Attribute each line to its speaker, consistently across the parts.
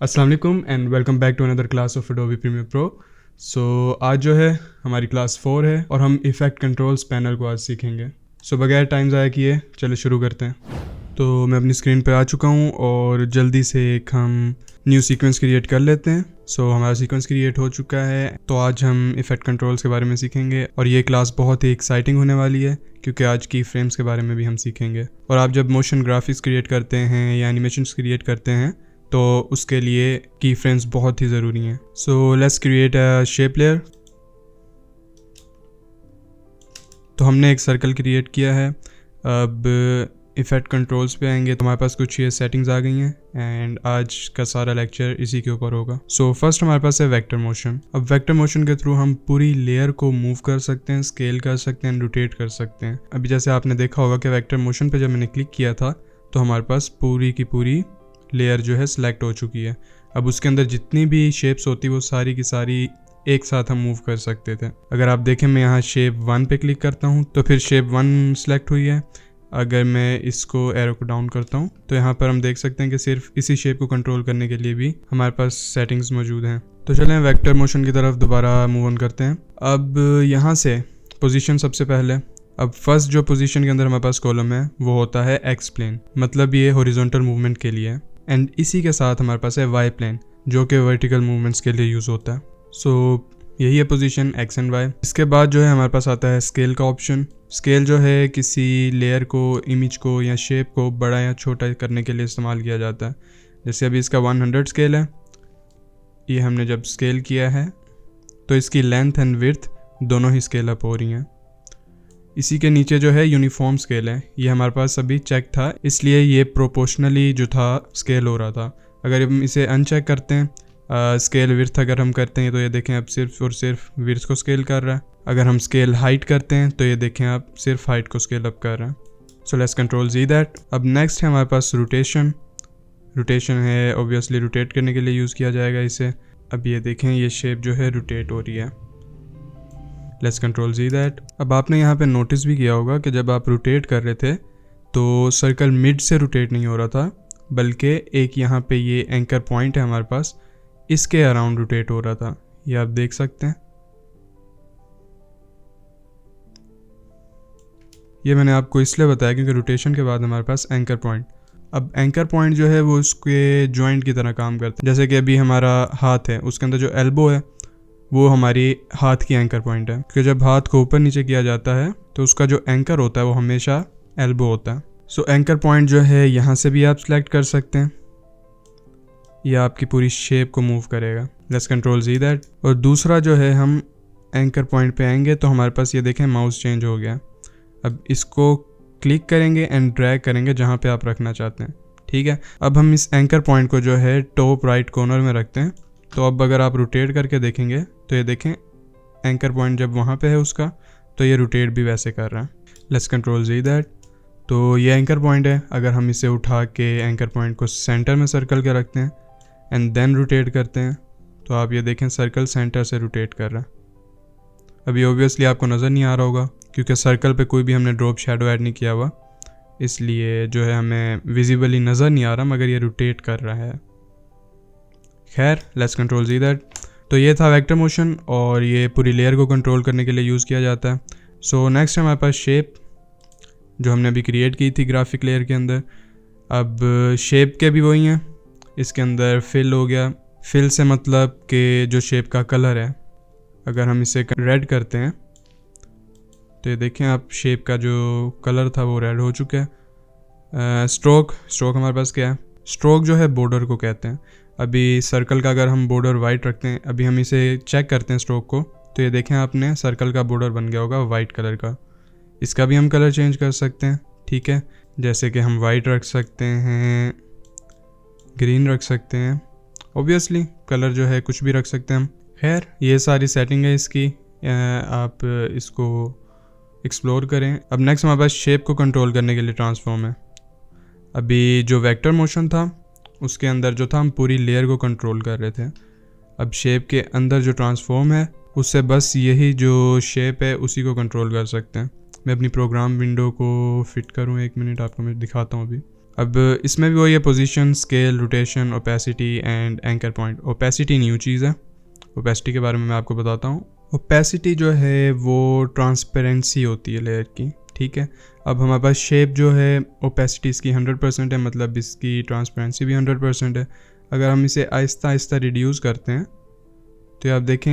Speaker 1: अस्सलाम वालेकुम and welcome back to another class of Adobe Premiere Pro. So आज जो है हमारी क्लास 4 है और हम इफ़ेक्ट कंट्रोल्स पैनल को आज सीखेंगे। सो बगैर टाइम ज़ाया किए चलो शुरू करते हैं। तो मैं अपनी स्क्रीन पर आ चुका हूँ और जल्दी से एक हम न्यू सीक्वेंस क्रिएट कर लेते हैं। सो हमारा सीक्वेंस क्रिएट हो चुका है। तो आज हम इफ़ेक्ट कंट्रोल्स के बारे में सीखेंगे और ये क्लास बहुत ही एक्साइटिंग होने वाली है क्योंकि आज की फ्रेम्स के बारे में भी हम सीखेंगे। और आप जब मोशन ग्राफिक्स क्रिएट करते हैं या एनिमेशंस क्रिएट करते हैं तो उसके लिए की फ्रेम्स बहुत ही ज़रूरी हैं। So let's create a shape layer. तो हमने एक सर्कल क्रिएट किया है। अब इफ़ेक्ट कंट्रोल्स पे आएंगे तो हमारे पास कुछ ये सेटिंग्स आ गई हैं एंड आज का सारा लेक्चर इसी के ऊपर होगा। सो फर्स्ट हमारे पास है वेक्टर मोशन। अब वेक्टर मोशन के थ्रू हम पूरी लेयर को मूव कर सकते हैं, स्केल कर सकते हैं, रोटेट कर सकते हैं। अभी जैसे आपने देखा होगा कि वेक्टर मोशन पे जब मैंने क्लिक किया था तो हमारे पास पूरी की पूरी लेयर जो है सिलेक्ट हो चुकी है। अब उसके अंदर जितनी भी शेप्स होती वो सारी की सारी एक साथ हम मूव कर सकते थे। अगर आप देखें मैं यहाँ शेप 1 पे क्लिक करता हूँ तो फिर शेप 1 सिलेक्ट हुई है। अगर मैं इसको एरो को डाउन करता हूँ तो यहाँ पर हम देख सकते हैं कि सिर्फ इसी शेप को कंट्रोल करने के लिए भी हमारे पास सेटिंग्स मौजूद हैं। तो चलें वेक्टर मोशन की तरफ दोबारा मूव ऑन करते हैं। अब यहाँ से पोजीशन सबसे पहले, अब फर्स्ट जो पोजीशन के अंदर हमारे पास कॉलम है वो होता है एक्स प्लेन, मतलब ये हॉरिजॉन्टल मूवमेंट के लिए है। एंड इसी के साथ हमारे पास है वाई प्लेन जो कि वर्टिकल मूवमेंट्स के लिए यूज़ होता है। सो यही है पोजीशन एक्स एंड वाई। इसके बाद जो है हमारे पास आता है स्केल का ऑप्शन। स्केल जो है किसी लेयर को, इमेज को या शेप को बड़ा या छोटा करने के लिए इस्तेमाल किया जाता है। जैसे अभी इसका 100 स्केल है, ये हमने जब स्केल किया है तो इसकी लेंथ एंड विड्थ दोनों ही स्केल अप हो रही हैं। इसी के नीचे जो है यूनिफॉर्म स्केल है, ये हमारे पास अभी चेक था इसलिए ये प्रोपोर्शनली जो था स्केल हो रहा था। अगर हम इसे अनचेक करते हैं, स्केल विड्थ अगर हम करते हैं तो ये देखें अब सिर्फ और सिर्फ विड्थ को स्केल कर रहा है। अगर हम स्केल हाइट करते हैं तो ये देखें अब सिर्फ हाइट को स्केल अप कर रहा है। So let's control G that. अब नेक्स्ट है हमारे पास रोटेशन। रोटेशन है ऑब्वियसली रोटेट करने के लिए यूज़ किया जाएगा इसे। अब ये देखें ये शेप जो है रोटेट हो रही है। Let's control G that. अब आपने यहाँ पे नोटिस भी किया होगा कि जब आप रोटेट कर रहे थे तो सर्कल मिड से रोटेट नहीं हो रहा था, बल्कि एक यहाँ पे ये एंकर पॉइंट है हमारे पास, इसके अराउंड रोटेट हो रहा था। ये आप देख सकते हैं। ये मैंने आपको इसलिए बताया क्योंकि रोटेशन के बाद हमारे पास एंकर पॉइंट, अब एंकर पॉइंट जो है वो उसके जॉइंट की तरह काम करता है। जैसे कि अभी हमारा हाथ है, उसके अंदर जो एल्बो है वो हमारी हाथ की एंकर पॉइंट है, क्योंकि जब हाथ को ऊपर नीचे किया जाता है तो उसका जो एंकर होता है वो हमेशा एल्बो होता है। सो एंकर पॉइंट जो है यहाँ से भी आप सिलेक्ट कर सकते हैं, यह आपकी पूरी शेप को मूव करेगा। Let's control G that. और दूसरा जो है हम एंकर पॉइंट पे आएंगे तो हमारे पास ये देखें माउस चेंज हो गया। अब इसको क्लिक करेंगे एंड ड्रैग करेंगे जहाँ पे आप रखना चाहते हैं, ठीक है। अब हम इस एंकर पॉइंट को जो है टॉप राइट कॉर्नर में रखते हैं। तो अब अगर आप रोटेट करके देखेंगे तो ये देखें एंकर पॉइंट जब वहाँ पे है उसका तो ये रोटेट भी वैसे कर रहा है। Let's control G that. तो ये एंकर पॉइंट है। अगर हम इसे उठा के एंकर पॉइंट को सेंटर में सर्कल के रखते हैं एंड देन रोटेट करते हैं तो आप ये देखें सर्कल सेंटर से रोटेट कर रहा है। अभी ऑब्वियसली आपको नज़र नहीं आ रहा होगा क्योंकि सर्कल पे कोई भी हमने ड्रॉप शैडो ऐड नहीं किया हुआ, इसलिए जो है हमें विजिबली नज़र नहीं आ रहा, मगर ये रोटेट कर रहा है। खैर लेट्स कंट्रोल जी दैट। तो ये था वेक्टर मोशन और ये पूरी लेयर को कंट्रोल करने के लिए यूज़ किया जाता है। सो नेक्स्ट है हमारे पास शेप, जो हमने अभी क्रिएट की थी ग्राफिक लेयर के अंदर। अब शेप के भी वही हैं, इसके अंदर फिल हो गया। फिल से मतलब कि जो शेप का कलर है, अगर हम इसे रेड करते हैं तो ये देखें आप शेप का जो कलर था वो रेड हो चुका है। स्ट्रोक हमारे पास क्या है? स्ट्रोक जो है बॉर्डर को कहते हैं। अभी सर्कल का अगर हम बॉर्डर वाइट रखते हैं, अभी हम इसे चेक करते हैं स्ट्रोक को, तो ये देखें आपने सर्कल का बॉर्डर बन गया होगा वाइट कलर का। इसका भी हम कलर चेंज कर सकते हैं, ठीक है। जैसे कि हम वाइट रख सकते हैं, ग्रीन रख सकते हैं, ऑब्वियसली कलर जो है कुछ भी रख सकते हैं हम। खैर ये सारी सेटिंग है इसकी, आप इसको एक्सप्लोर करें। अब नेक्स्ट हमारे पास शेप को कंट्रोल करने के लिए ट्रांसफॉर्म है। अभी जो वेक्टर मोशन था उसके अंदर जो था हम पूरी लेयर को कंट्रोल कर रहे थे। अब शेप के अंदर जो ट्रांसफॉर्म है उससे बस यही जो शेप है उसी को कंट्रोल कर सकते हैं। मैं अपनी प्रोग्राम विंडो को फिट करूं, 1 मिनट आपको मैं दिखाता हूं। अभी अब इसमें भी वही है, position, scale, rotation, opacity and anchor point. Opacity new चीज़ है, ओपेसिटी के बारे में मैं आपको बताता हूँ। ओपेसिटी जो है वो ट्रांसपेरेंसी होती है लेयर की, ठीक है। अब हमारे पास शेप जो है ओपेसिटी इसकी 100% है, मतलब इसकी ट्रांसपेरेंसी भी 100% है। अगर हम इसे आहिस्ता आहिस्ता रिड्यूस करते हैं तो आप देखें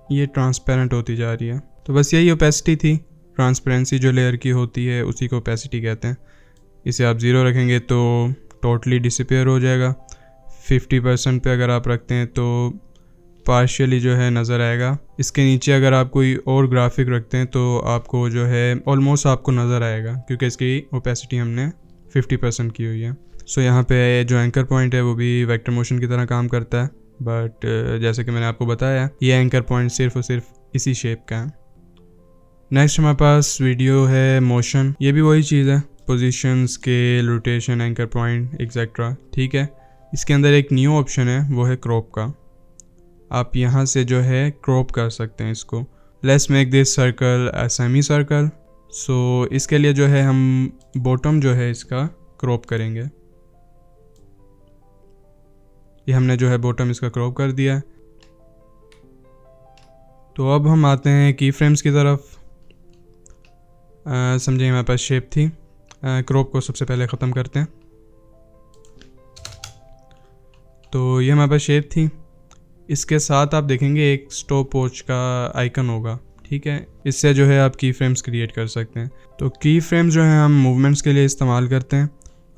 Speaker 1: ये ट्रांसपेरेंट होती जा रही है। तो बस यही ओपेसिटी थी, ट्रांसपेरेंसी जो लेयर की होती है उसी को ओपेसिटी कहते हैं। इसे आप 0 रखेंगे तो टोटली डिसअपीयर हो जाएगा। 50% पे अगर आप रखते हैं तो पार्शियली जो है नज़र आएगा। इसके नीचे अगर आप कोई और ग्राफिक रखते हैं तो आपको जो है ऑलमोस्ट आपको नज़र आएगा, क्योंकि इसकी ओपेसिटी हमने 50% की हुई है। सो यहाँ पे जो एंकर पॉइंट है वो भी वेक्टर मोशन की तरह काम करता है, बट जैसे कि मैंने आपको बताया ये एंकर पॉइंट सिर्फ और सिर्फ इसी शेप का है। नेक्स्ट हमारे पास वीडियो है मोशन। ये भी वही चीज़ है, position, scale, rotation, anchor point etcetera, ठीक है। इसके अंदर एक न्यू ऑप्शन है, वो है क्रॉप का। आप यहाँ से जो है क्रॉप कर सकते हैं इसको। Let's make this circle a semi circle. So इसके लिए जो है हम बॉटम जो है इसका क्रॉप करेंगे। ये हमने जो है बॉटम इसका क्रॉप कर दिया है। तो अब हम आते हैं की फ्रेम्स की तरफ। समझिए हमारे पास शेप थी, क्रॉप को सबसे पहले ख़त्म करते हैं। तो ये हमारे पास शेप थी, इसके साथ आप देखेंगे एक स्टॉप वॉच का आइकन होगा, ठीक है। इससे जो है आप की फ्रेम्स क्रिएट कर सकते हैं। तो की फ्रेम्स जो है हम मूवमेंट्स के लिए इस्तेमाल करते हैं।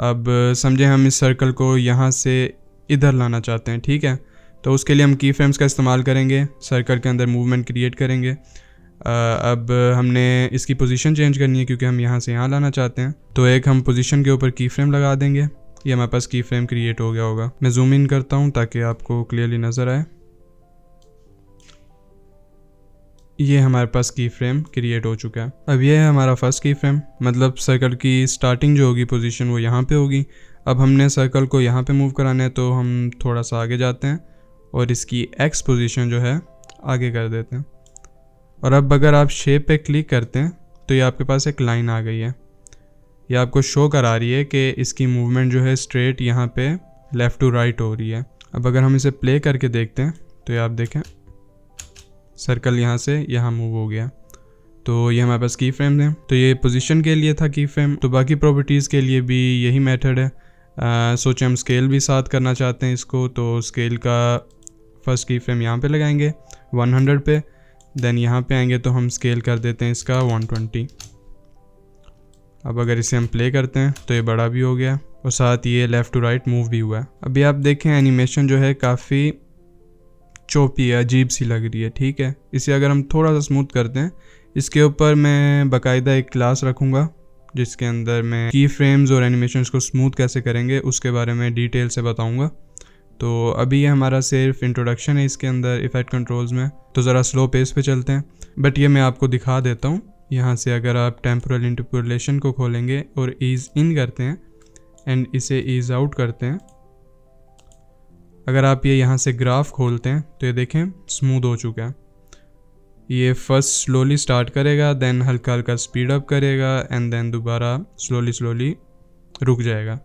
Speaker 1: अब समझे हम इस सर्कल को यहाँ से इधर लाना चाहते हैं, ठीक है। तो उसके लिए हम की फ्रेम्स का इस्तेमाल करेंगे, सर्कल के अंदर मूवमेंट क्रिएट करेंगे। अब हमने इसकी पोजीशन चेंज करनी है क्योंकि हम यहाँ से यहाँ लाना चाहते हैं। तो एक हम पोजीशन के ऊपर की फ्रेम लगा देंगे, ये हमारे पास की फ्रेम क्रिएट हो गया होगा। मैं जूम इन करता हूँ ताकि आपको क्लियरली नज़र आए। ये हमारे पास की फ्रेम क्रिएट हो चुका है। अब ये है हमारा फर्स्ट की फ्रेम, मतलब सर्कल की स्टार्टिंग जो होगी पोजीशन वो यहाँ पे होगी। अब हमने सर्कल को यहाँ पे मूव कराना है तो हम थोड़ा सा आगे जाते हैं और इसकी एक्स पोजीशन जो है आगे कर देते हैं। और अब अगर आप शेप पे क्लिक करते हैं तो ये आपके पास एक लाइन आ गई है। ये आपको शो करा रही है कि इसकी मूवमेंट जो है स्ट्रेट यहाँ पे लेफ़्ट टू राइट हो रही है। अब अगर हम इसे प्ले करके देखते हैं तो ये आप देखें सर्कल यहाँ से यहाँ मूव हो गया। तो ये हमारे पास की फ्रेम है। तो ये पोजीशन के लिए था की फ्रेम। तो बाकी प्रॉपर्टीज़ के लिए भी यही मेथड है। सोचे हम स्केल भी साथ करना चाहते हैं इसको, तो स्केल का फर्स्ट की फ्रेम यहाँ पे लगाएंगे 100 पे, देन यहाँ पे आएंगे तो हम स्केल कर देते हैं इसका 120। अब अगर इसे हम प्ले करते हैं तो ये बड़ा भी हो गया और साथ ये लेफ़्ट टू राइट मूव भी हुआ है। अभी आप देखें एनिमेशन जो है काफ़ी चोपी है, अजीब सी लग रही है, ठीक है। इसे अगर हम थोड़ा सा स्मूथ करते हैं, इसके ऊपर मैं बाकायदा एक क्लास रखूँगा जिसके अंदर मैं की फ्रेम्स और एनिमेशंस को स्मूथ कैसे करेंगे उसके बारे में डिटेल से बताऊँगा। तो अभी ये हमारा सिर्फ इंट्रोडक्शन है इसके अंदर इफ़ेक्ट कंट्रोल्स में, तो ज़रा स्लो पेस पे चलते हैं। बट ये मैं आपको दिखा देता हूँ। यहाँ से अगर आप टेम्पोरल इंटरपोलेशन को खोलेंगे और ईज़ इन करते हैं एंड इसे ईज़ आउट करते हैं, अगर आप ये यहाँ से ग्राफ खोलते हैं तो ये देखें स्मूथ हो चुका है। ये फर्स्ट स्लोली स्टार्ट करेगा, देन हल्का हल्का स्पीड अप करेगा एंड देन दोबारा स्लोली रुक जाएगा।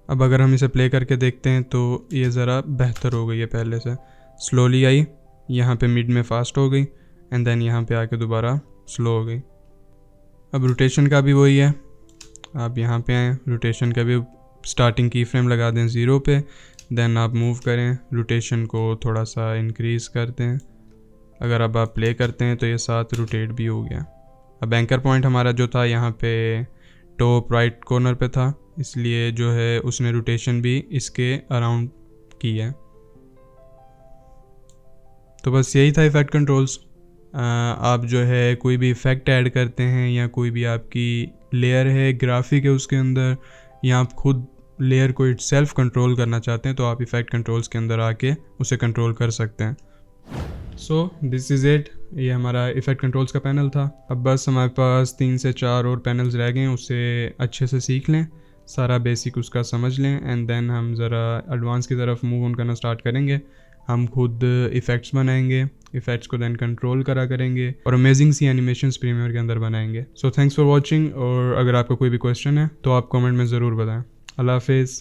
Speaker 1: अब अगर हम इसे प्ले करके देखते हैं तो ये ज़रा बेहतर हो गई है पहले से। स्लोली आई, यहाँ पे मिड में फास्ट हो गई एंड देन यहाँ पे आके दोबारा स्लो हो गई। अब रोटेशन का भी वही है, आप यहाँ पे आएँ, रोटेशन का भी स्टार्टिंग की फ्रेम लगा दें 0 पे, देन आप मूव करें, रोटेशन को थोड़ा सा इंक्रीज़ करते हैं। अगर अब आप प्ले करते हैं तो ये साथ रोटेट भी हो गया। अब एंकर पॉइंट हमारा जो था यहाँ पे टॉप राइट कॉर्नर पे था, इसलिए जो है उसने रोटेशन भी इसके अराउंड की है। तो बस यही था इफ़ेक्ट कंट्रोल्स। आप जो है कोई भी इफ़ेक्ट ऐड करते हैं या कोई भी आपकी लेयर है, ग्राफिक है उसके अंदर, या आप खुद लेयर को इटसेल्फ कंट्रोल करना चाहते हैं तो आप इफ़ेक्ट कंट्रोल्स के अंदर आके उसे कंट्रोल कर सकते हैं। So this is it. ये हमारा इफ़ेक्ट कंट्रोल्स का पैनल था। अब बस हमारे पास 3 से 4 और पैनल्स रह गए हैं, उससे अच्छे से सीख लें, सारा बेसिक उसका समझ लें एंड देन हम ज़रा एडवांस की तरफ मूव ऑन करना स्टार्ट करेंगे। हम खुद इफ़ेक्ट्स बनाएंगे, इफ़ेक्ट्स को देन कंट्रोल करा करेंगे और अमेजिंग सी एनिमेशंस प्रीमियर के अंदर बनाएंगे। सो थैंक्स फॉर वॉचिंग, और अगर आपका कोई भी क्वेश्चन है तो आप कमेंट में ज़रूर बताएं। अल्लाह हाफिज़।